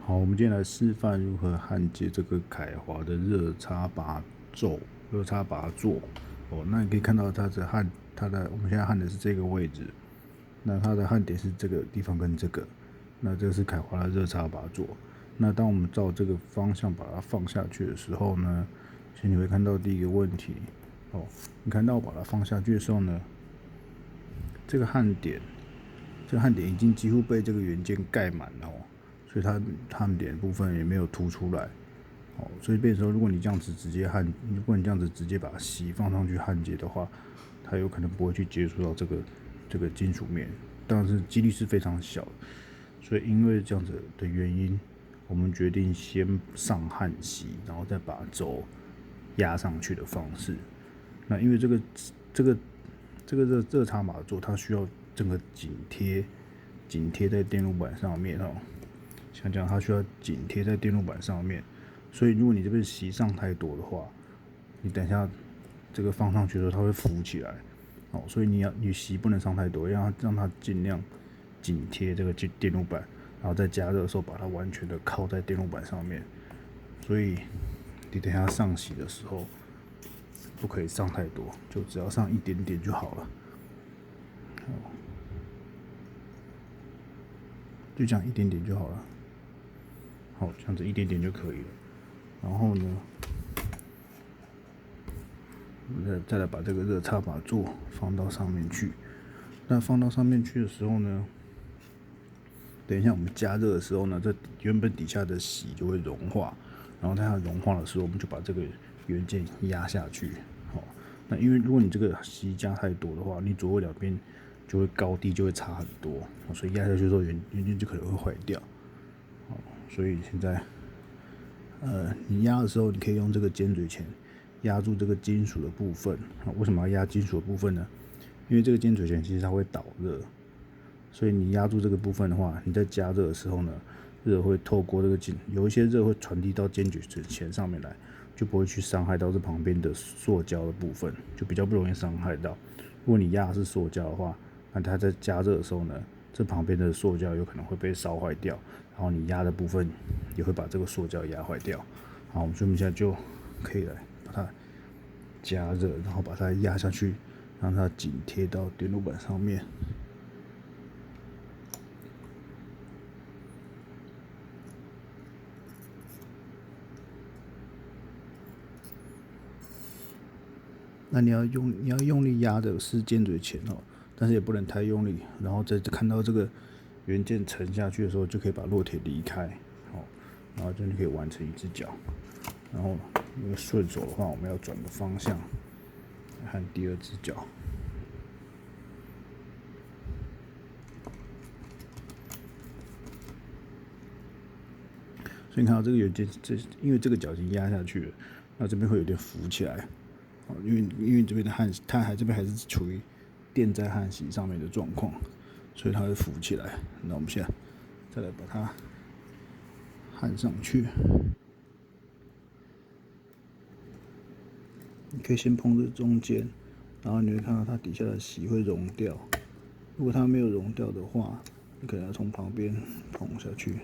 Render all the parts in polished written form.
好，我们今天来示范如何焊接这个凯华的热插拔座。那你可以看到我们现在焊的是这个位置，那它的焊点是这个地方跟这个，那这个是凯华的热插拔座。那当我们照这个方向把它放下去的时候呢，其实你会看到第一个问题，你看到我把它放下去的时候呢，这个焊点已经几乎被这个元件盖满了所以它焊点部分也没有凸出来，所以变成说，如果你这样子直接把锡放上去焊接的话，它有可能不会去接触到这个金属面，当然是几率是非常小的。所以因为这样子的原因，我们决定先上焊锡，然后再把轴压上去的方式。那因为这个热插拔座，它需要整个紧贴在电路板上面像这样，它需要紧贴在电路板上面，所以如果你这边锡上太多的话，你等一下这个放上去的时候，它会浮起来，所以你锡不能上太多，让它尽量紧贴这个电路板，然后在加热的时候把它完全的靠在电路板上面，所以你等一下上锡的时候不可以上太多，就只要上一点点就好了，就这样一点点就好了。好，这样子一点点就可以了。然后呢，我们再来把这个热插拔座放到上面去。那放到上面去的时候呢，等一下我们加热的时候呢，这原本底下的锡就会融化，然后它融化的时候，我们就把这个元件压下去。那因为如果你这个锡加太多的话，你左右两边就会高低就会差很多，所以压下去之后元件就可能会坏掉。所以现在，你压的时候，你可以用这个尖嘴钳压住这个金属的部分。为什么要压金属的部分呢？因为这个尖嘴钳其实它会导热，所以你压住这个部分的话，你在加热的时候呢，热会透过这个有一些热会传递到尖嘴钳上面来，就不会去伤害到这旁边的塑胶的部分，就比较不容易伤害到。如果你压的是塑胶的话，那它在加热的时候呢，这旁边的塑胶有可能会被烧坏掉，然后你压的部分也会把这个塑胶压坏掉。好，所以我们现在就可以来把它加热，然后把它压下去，让它紧贴到电路板上面。那你要用力压的是尖嘴钳但是也不能太用力，然后在看到这个元件沉下去的时候，就可以把烙铁离开，然后就可以完成一只脚。然后因为顺手的话，我们要转个方向来焊第二只脚。所以你看到这个元件，因为这个脚已经压下去了，那这边会有点浮起来。因为这边的这边还是处于垫在焊锡上面的状况，所以它会浮起来。那我们现在再来把它焊上去。你可以先碰这中间，然后你会看到它底下的锡会融掉。如果它没有融掉的话，你可能要从旁边碰下去。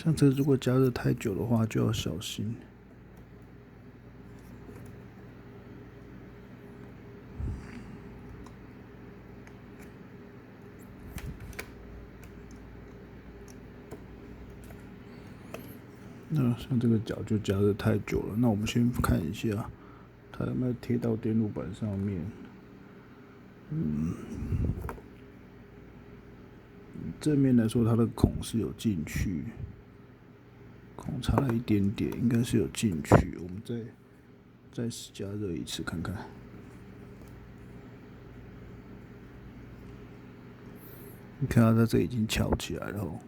像这如果加热太久的话，就要小心。那像这个脚就加热太久了，那我们先看一下它有没有贴到电路板上面。正面来说，它的孔是有进去，孔差了一点点，应该是有进去。我们再加热一次看看。你看到它这已经翘起来了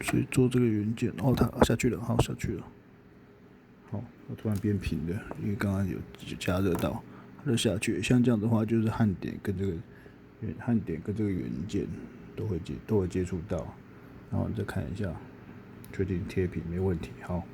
所以做这个元件，它下去了，好下去了。好，它突然变平了，因为刚刚有加热到，它就下去。像这样的话，就是焊点跟这个元件都会接触到。然后你再看一下，确定贴平没问题。好。